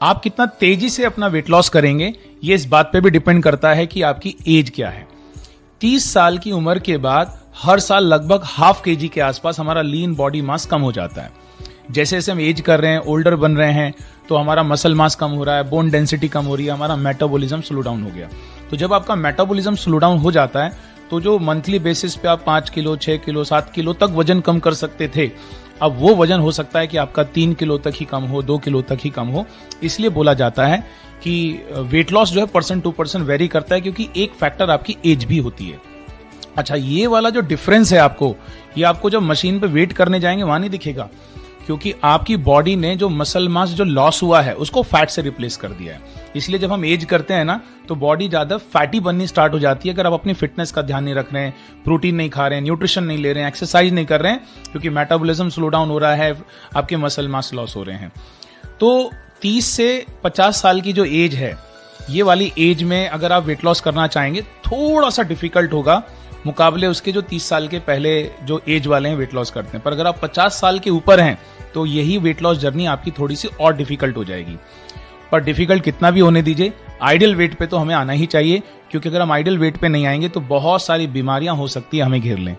आप कितना तेजी से अपना वेट लॉस करेंगे ये इस बात पे भी डिपेंड करता है कि आपकी एज क्या है। 30 साल की उम्र के बाद हर साल लगभग ½ kg के आसपास हमारा लीन बॉडी मास कम हो जाता है। जैसे जैसे हम एज कर रहे हैं, ओल्डर बन रहे हैं, तो हमारा मसल मास कम हो रहा है, बोन डेंसिटी कम हो रही है, हमारा मेटाबॉलिज्म स्लो डाउन हो गया। तो जब आपका मेटाबॉलिज्म स्लो डाउन हो जाता है तो जो मंथली बेसिस पे आप 5 किलो, 6 किलो, 7 किलो तक वजन कम कर सकते थे, अब वो वजन हो सकता है कि आपका 3 किलो तक ही कम हो, 2 किलो तक ही कम हो। इसलिए बोला जाता है कि वेट लॉस जो है पर्सन टू पर्सन वेरी करता है, क्योंकि एक फैक्टर आपकी एज भी होती है। अच्छा, ये वाला जो डिफरेंस है आपको, ये आपको जब मशीन पे वेट करने जाएंगे वहां नहीं दिखेगा, क्योंकि आपकी बॉडी ने जो मसल मास जो लॉस हुआ है उसको फैट से रिप्लेस कर दिया है। इसलिए जब हम एज करते हैं ना तो बॉडी ज्यादा फैटी बननी स्टार्ट हो जाती है, अगर आप अपनी फिटनेस का ध्यान नहीं रख रहे हैं, प्रोटीन नहीं खा रहे हैं, न्यूट्रिशन नहीं ले रहे हैं, एक्सरसाइज नहीं कर रहे हैं, क्योंकि मेटाबॉलिज्म स्लो डाउन हो रहा है, आपके मसल मास लॉस हो रहे हैं। तो 30 से 50 साल की जो एज है, ये वाली एज में अगर आप वेट लॉस करना चाहेंगे थोड़ा सा डिफिकल्ट होगा मुकाबले उसके जो 30 साल के पहले जो एज वाले हैं वेट लॉस करते हैं। पर अगर आप 50 साल के ऊपर हैं तो यही वेट लॉस जर्नी आपकी थोड़ी सी और डिफिकल्ट हो जाएगी। पर डिफिकल्ट कितना भी होने दीजिए, आइडियल वेट पे तो हमें आना ही चाहिए, क्योंकि अगर हम आइडियल वेट पे नहीं आएंगे तो बहुत सारी बीमारियां हो सकती है हमें घेर लें।